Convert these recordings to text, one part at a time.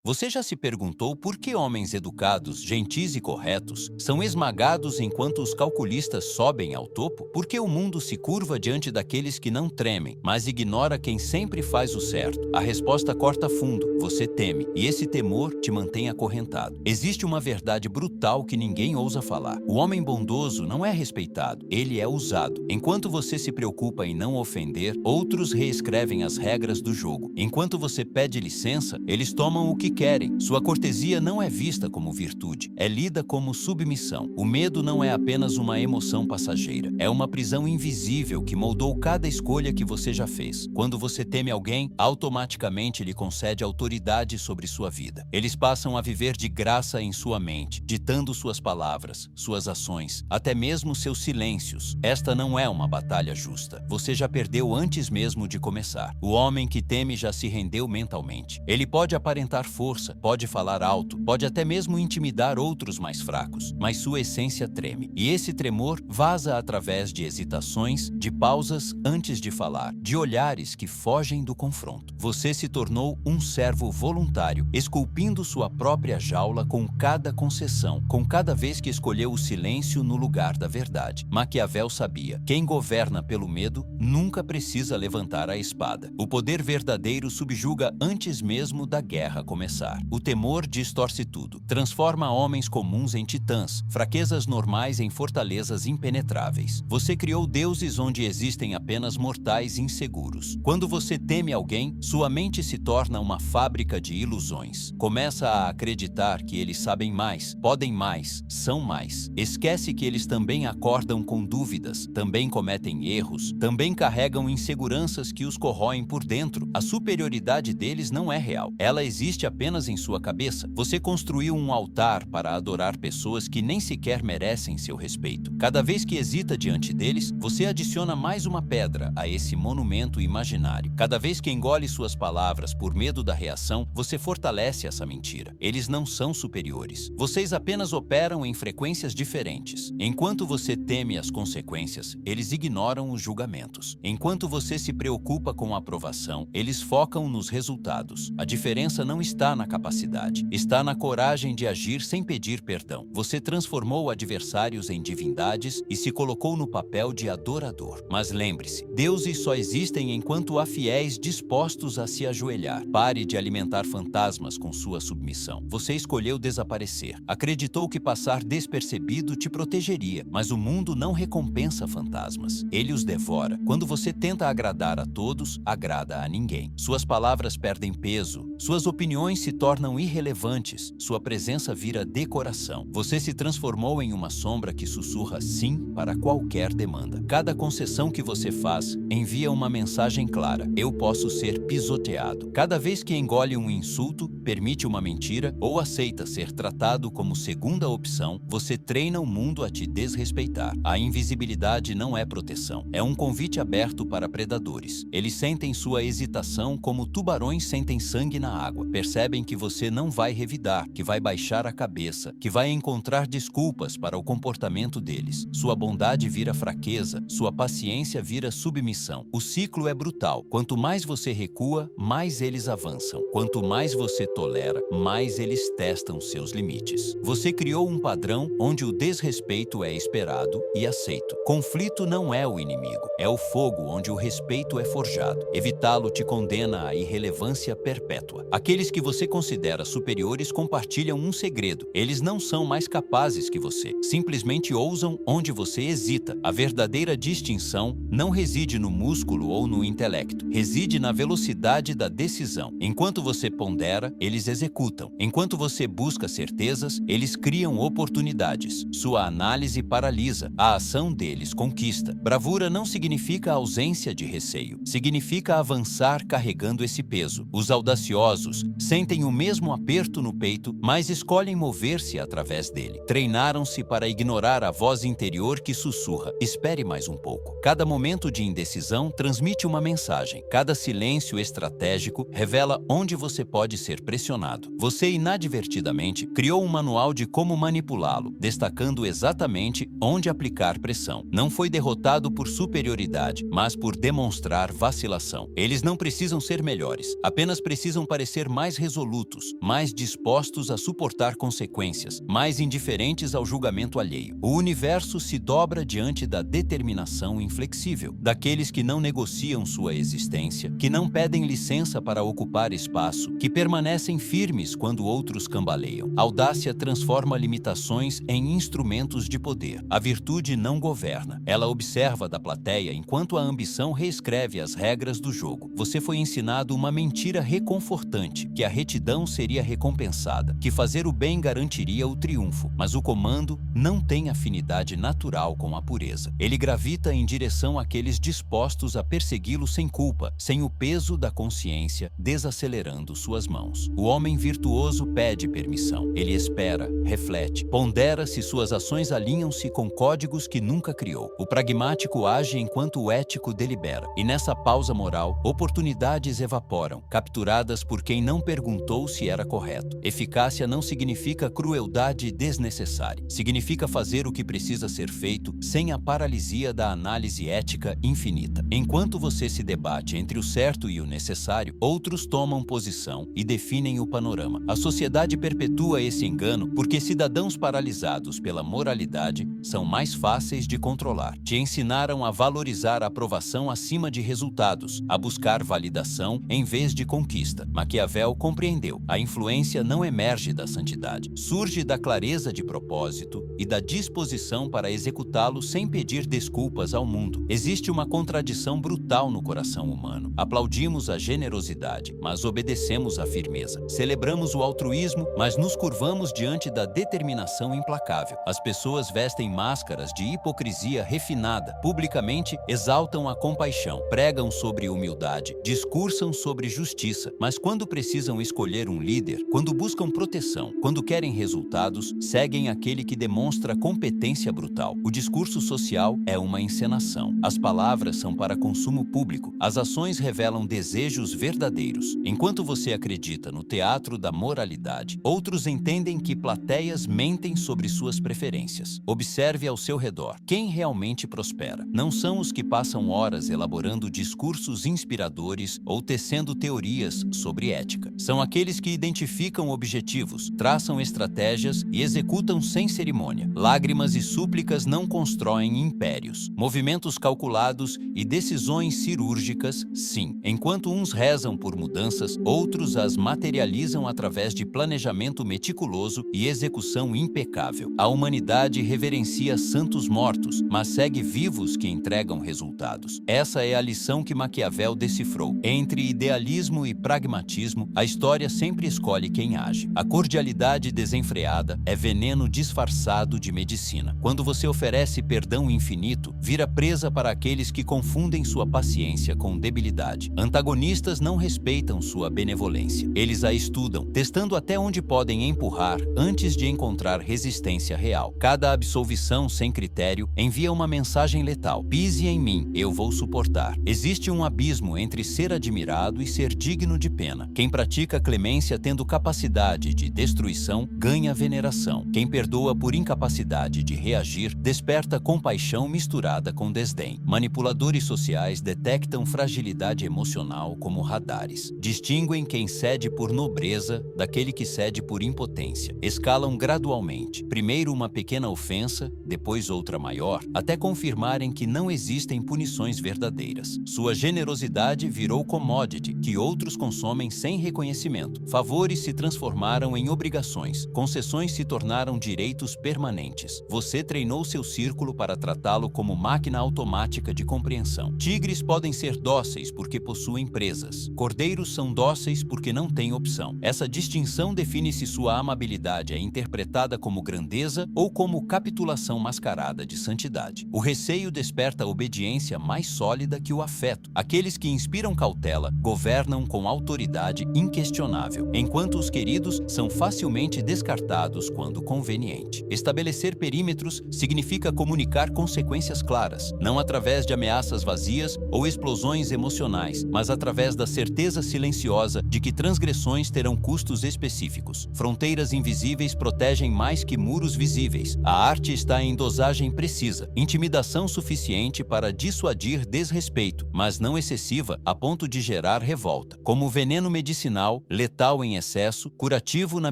Você já se perguntou por que homens educados, gentis e corretos são esmagados enquanto os calculistas sobem ao topo? Por que o mundo se curva diante daqueles que não tremem, mas ignora quem sempre faz o certo? A resposta corta fundo: você teme, e esse temor te mantém acorrentado. Existe uma verdade brutal que ninguém ousa falar. O homem bondoso não é respeitado, ele é usado. Enquanto você se preocupa em não ofender, outros reescrevem as regras do jogo. Enquanto você pede licença, eles tomam o que querem. Sua cortesia não é vista como virtude, é lida como submissão. O medo não é apenas uma emoção passageira, é uma prisão invisível que moldou cada escolha que você já fez. Quando você teme alguém, automaticamente lhe concede autoridade sobre sua vida. Eles passam a viver de graça em sua mente, ditando suas palavras, suas ações, até mesmo seus silêncios. Esta não é uma batalha justa. Você já perdeu antes mesmo de começar. O homem que teme já se rendeu mentalmente. Ele pode aparentar força, pode falar alto, pode até mesmo intimidar outros mais fracos, mas sua essência treme. E esse tremor vaza através de hesitações, de pausas antes de falar, de olhares que fogem do confronto. Você se tornou um servo voluntário, esculpindo sua própria jaula com cada concessão, com cada vez que escolheu o silêncio no lugar da verdade. Maquiavel sabia: quem governa pelo medo nunca precisa levantar a espada. O poder verdadeiro subjuga antes mesmo da guerra começar. O temor distorce tudo, transforma homens comuns em titãs, fraquezas normais em fortalezas impenetráveis. Você criou deuses onde existem apenas mortais inseguros. Quando você teme alguém, sua mente se torna uma fábrica de ilusões. Começa a acreditar que eles sabem mais, podem mais, são mais. Esquece que eles também acordam com dúvidas, também cometem erros, também carregam inseguranças que os corroem por dentro. A superioridade deles não é real, ela existe apenas em sua cabeça. Você construiu um altar para adorar pessoas que nem sequer merecem seu respeito. Cada vez que hesita diante deles, você adiciona mais uma pedra a esse monumento imaginário. Cada vez que engole suas palavras por medo da reação, você fortalece essa mentira. Eles não são superiores. Vocês apenas operam em frequências diferentes. Enquanto você teme as consequências, eles ignoram os julgamentos. Enquanto você se preocupa com a aprovação, eles focam nos resultados. A diferença não está na capacidade, está na coragem de agir sem pedir perdão. Você transformou adversários em divindades e se colocou no papel de adorador. Mas lembre-se, deuses só existem enquanto há fiéis dispostos a se ajoelhar. Pare de alimentar fantasmas com sua submissão. Você escolheu desaparecer. Acreditou que passar despercebido te protegeria, mas o mundo não recompensa fantasmas. Ele os devora. Quando você tenta agradar a todos, agrada a ninguém. Suas palavras perdem peso, suas opiniões se tornam irrelevantes, sua presença vira decoração. Você se transformou em uma sombra que sussurra sim para qualquer demanda. Cada concessão que você faz envia uma mensagem clara: eu posso ser pisoteado. Cada vez que engole um insulto, permite uma mentira ou aceita ser tratado como segunda opção, você treina o mundo a te desrespeitar. A invisibilidade não é proteção, é um convite aberto para predadores. Eles sentem sua hesitação como tubarões sentem sangue na água. Percebem que você não vai revidar, que vai baixar a cabeça, que vai encontrar desculpas para o comportamento deles. Sua bondade vira fraqueza, sua paciência vira submissão. O ciclo é brutal. Quanto mais você recua, mais eles avançam. Quanto mais você tolera, mais eles testam seus limites. Você criou um padrão onde o desrespeito é esperado e aceito. Conflito não é o inimigo, é o fogo onde o respeito é forjado. Evitá-lo te condena à irrelevância perpétua. Aqueles que você considera superiores compartilham um segredo. Eles não são mais capazes que você. Simplesmente ousam onde você hesita. A verdadeira distinção não reside no músculo ou no intelecto. Reside na velocidade da decisão. Enquanto você pondera, eles executam. Enquanto você busca certezas, eles criam oportunidades. Sua análise paralisa. A ação deles conquista. Bravura não significa ausência de receio. Significa avançar carregando esse peso. Os audaciosos sentem o mesmo aperto no peito, mas escolhem mover-se através dele. Treinaram-se para ignorar a voz interior que sussurra: espere mais um pouco. Cada momento de indecisão transmite uma mensagem. Cada silêncio estratégico revela onde você pode ser pressionado. Você inadvertidamente criou um manual de como manipulá-lo, destacando exatamente onde aplicar pressão. Não foi derrotado por superioridade, mas por demonstrar vacilação. Eles não precisam ser melhores, apenas precisam parecer mais resolutos, mais dispostos a suportar consequências, mais indiferentes ao julgamento alheio. O universo se dobra diante da determinação inflexível daqueles que não negociam sua existência, que não pedem licença para ocupar espaço, que permanecem firmes quando outros cambaleiam. A audácia transforma limitações em instrumentos de poder. A virtude não governa. Ela observa da plateia enquanto a ambição reescreve as regras do jogo. Você foi ensinado uma mentira reconfortante, que a retidão seria recompensada, que fazer o bem garantiria o triunfo, mas o comando não tem afinidade natural com a pureza. Ele gravita em direção àqueles dispostos a persegui-lo sem culpa, sem o peso da consciência desacelerando suas mãos. O homem virtuoso pede permissão. Ele espera, reflete, pondera se suas ações alinham-se com códigos que nunca criou. O pragmático age enquanto o ético delibera. E nessa pausa moral, oportunidades evaporam, capturadas por quem não perguntou se era correto. Eficácia não significa crueldade desnecessária. Significa fazer o que precisa ser feito sem a paralisia da análise ética infinita. Enquanto você se debate entre o certo e o necessário, outros tomam posição e definem o panorama. A sociedade perpetua esse engano porque cidadãos paralisados pela moralidade são mais fáceis de controlar. Te ensinaram a valorizar a aprovação acima de resultados, a buscar validação em vez de conquista. Maquiavel compreendeu: a influência não emerge da santidade, surge da clareza de propósito e da disposição para executá-lo sem pedir desculpas ao mundo. Existe uma contradição brutal no coração humano. Aplaudimos a generosidade, mas obedecemos à firmeza. Celebramos o altruísmo, mas nos curvamos diante da determinação implacável. As pessoas vestem máscaras de hipocrisia refinada, publicamente exaltam a compaixão, pregam sobre humildade, discursam sobre justiça, mas quando precisam escolher um líder, quando buscam proteção, quando querem resultados, seguem aquele que demonstra competência brutal. O discurso social é uma encenação. As palavras são para consumo público. As ações revelam desejos verdadeiros. Enquanto você acredita no teatro da moralidade, outros entendem que plateias mentem sobre suas preferências. Observe ao seu redor. Quem realmente prospera? Não são os que passam horas elaborando discursos inspiradores ou tecendo teorias sobre ética. São aqueles que identificam objetivos, traçam estratégias e executam sem cerimônia. Lágrimas e súplicas não constroem impérios. Movimentos calculados e decisões cirúrgicas, sim. Enquanto uns rezam por mudanças, outros as materializam através de planejamento meticuloso e execução impecável. A humanidade reverencia santos mortos, mas segue vivos que entregam resultados. Essa é a lição que Maquiavel decifrou. Entre idealismo e pragmatismo, a história sempre escolhe quem age. A cordialidade desenfreada é veneno disfarçado de medicina. Quando você oferece perdão infinito, vira presa para aqueles que confundem sua paciência com debilidade. Antagonistas não respeitam sua benevolência. Eles a estudam, testando até onde podem empurrar antes de encontrar resistência real. Cada absolvição sem critério envia uma mensagem letal: pise em mim, eu vou suportar. Existe um abismo entre ser admirado e ser digno de pena. Quem pratica clemência tendo capacidade de destruição ganha veneração. Quem perdoa por incapacidade de reagir desperta compaixão misturada com desdém. Manipuladores sociais detectam fragilidade emocional como radares. Distinguem quem cede por nobreza daquele que cede por impotência. Escalam gradualmente, primeiro uma pequena ofensa, depois outra maior, até confirmarem que não existem punições verdadeiras. Sua generosidade virou commodity que outros consomem sem reconhecimento. Favores se transformaram em obrigações, concessões se tornaram direitos permanentes. Você treinou seu círculo para tratá-lo como máquina automática de compreensão. Tigres podem ser dóceis porque possuem presas. Cordeiros são dóceis porque não têm opção. Essa distinção define se sua amabilidade é interpretada como grandeza ou como capitulação mascarada de santidade. O receio desperta a obediência mais sólida que o afeto. Aqueles que inspiram cautela governam com autoridade inquestionável, enquanto os queridos são facilmente descartados quando conveniente. Estabelecer perímetros significa comunicar consequências claras, não através de ameaças vazias ou explosões emocionais, mas através da certeza silenciosa de que transgressões terão custos específicos. Fronteiras invisíveis protegem mais que muros visíveis. A arte está em dosagem precisa, intimidação suficiente para dissuadir desrespeito, mas não excessiva a ponto de gerar revolta. Como veneno medicinal, letal em excesso, curativo na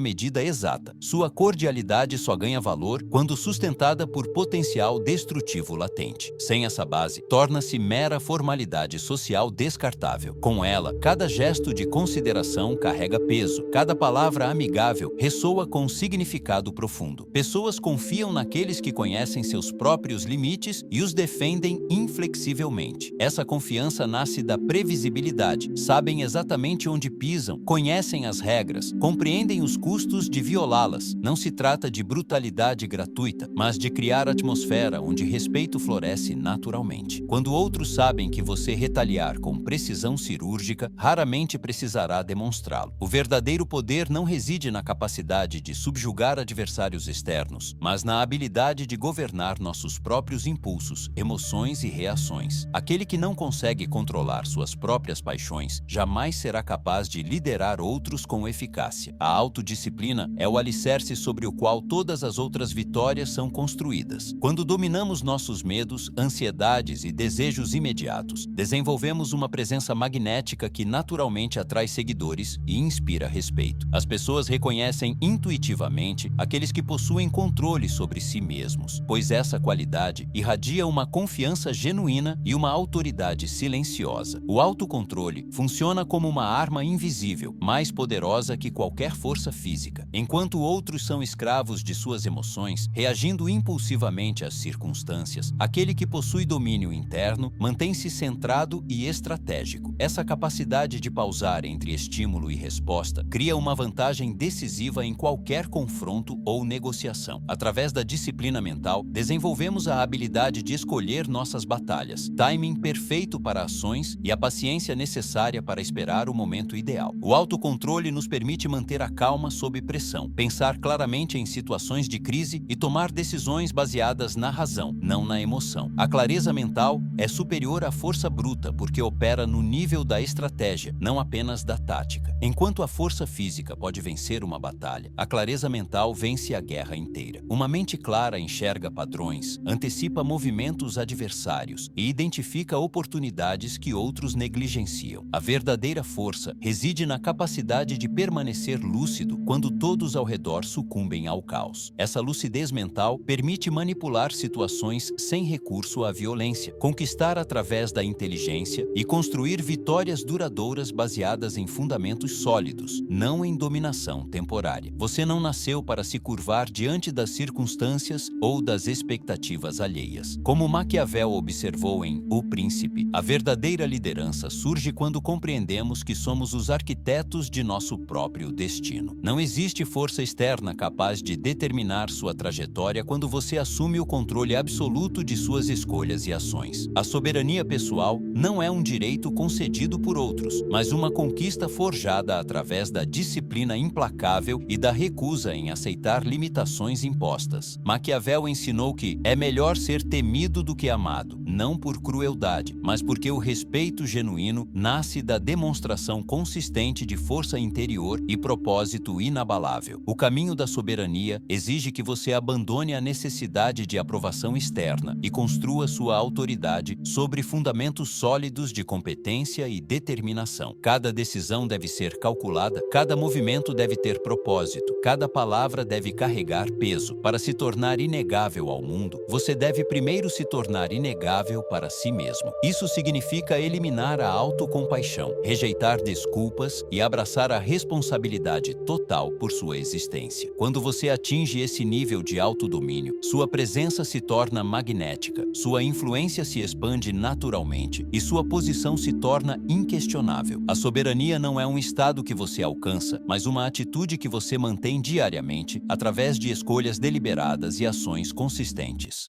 medida exata. Sua cordialidade só ganha valor quando sustentada por potencial destrutivo latente. Sem essa base, torna-se mera formalidade social descartável. Com ela, cada gesto de consideração carrega peso, cada palavra amigável ressoa com significado profundo. Pessoas confiam naqueles que conhecem seus próprios limites e os defendem inflexivelmente. Essa confiança nasce da previsibilidade, sabem exatamente onde pisam, conhecem as regras, compreendem os custos de violá-las. Não se trata de brutalidade gratuita, mas de criar atmosfera onde respeito floresce naturalmente. Quando outros sabem que você retaliar com precisão cirúrgica, raramente precisará demonstrá-lo. O verdadeiro poder não reside na capacidade de subjugar adversários externos, mas na habilidade de governar nossos próprios impulsos, emoções e reações. Aquele que não consegue controlar suas próprias paixões jamais será capaz de liderar outros com eficácia. A autodisciplina é o alicerce sobre o qual todas as outras vitórias são construídas. Quando dominamos nossos medos, ansiedades e desejos imediatos, desenvolvemos uma presença magnética que naturalmente atrai seguidores e inspira respeito. As pessoas reconhecem intuitivamente aqueles que possuem controle sobre si mesmos, pois essa qualidade irradia uma confiança genuína e uma autoridade silenciosa. O autocontrole funciona como uma arma invisível, mais poderosa que qualquer força física. Enquanto outros são escravos de suas emoções, reagindo impulsivamente às circunstâncias, aquele que possui domínio interno mantém-se centrado e estratégico. Essa capacidade de pausar entre estímulo e resposta cria uma vantagem decisiva em qualquer confronto ou negociação. Através da disciplina mental, desenvolvemos a habilidade de escolher nossas batalhas, timing perfeito para ações e a paciência necessária para esperar o momento ideal. O autocontrole nos permite manter a calma sob pressão, pensar claramente em situações de crise e tomar decisões baseadas na razão, não na emoção. A clareza mental é superior à força bruta porque opera no nível da estratégia, não apenas da tática. Enquanto a força física pode vencer uma batalha, a clareza mental vence a guerra inteira. Uma mente clara enxerga padrões, antecipa movimentos adversários e identifica oportunidades que outros negligenciam. A verdadeira força reside na capacidade de permanecer lúcido quando todos ao redor sucumbem ao caos. Essa lucidez mental permite manipular situações sem recurso à violência, conquistar através da inteligência e construir vitórias duradouras baseadas em fundamentos sólidos, não em dominação temporária. Você não nasceu para se curvar diante das circunstâncias ou das expectativas alheias. Como Maquiavel observou em O Príncipe, a verdadeira liderança surge quando compreendemos que somos os arquitetos de nosso próprio destino. Não existe força externa capaz de determinar sua trajetória quando você assume o controle absoluto de suas escolhas e ações. A soberania pessoal não é um direito concedido por outros, mas uma conquista forjada através da disciplina implacável e da recusa em aceitar limitações impostas. Maquiavel ensinou que é melhor ser temido do que amado, não por crueldade, mas porque o respeito genuíno nasce da demonstração consistente de força interior e propósito inabalável. O caminho da soberania exige que você abandone a necessidade de aprovação externa e construa sua autoridade sobre fundamentos sólidos de competência e determinação. Cada decisão deve ser calculada, cada movimento deve ter propósito, cada palavra deve carregar peso. Para se tornar inegável ao mundo, você deve primeiro se tornar inegável para si mesmo. Isso significa eliminar a autocompaixão, rejeitar desculpas e abraçar a responsabilidade total por sua existência. Quando você atinge esse nível de autodomínio, sua presença se torna magnética, sua influência se expande naturalmente e sua posição se torna inquestionável. A soberania não é um estado que você alcança, mas uma atitude que você mantém diariamente através de escolhas deliberadas e ações consistentes.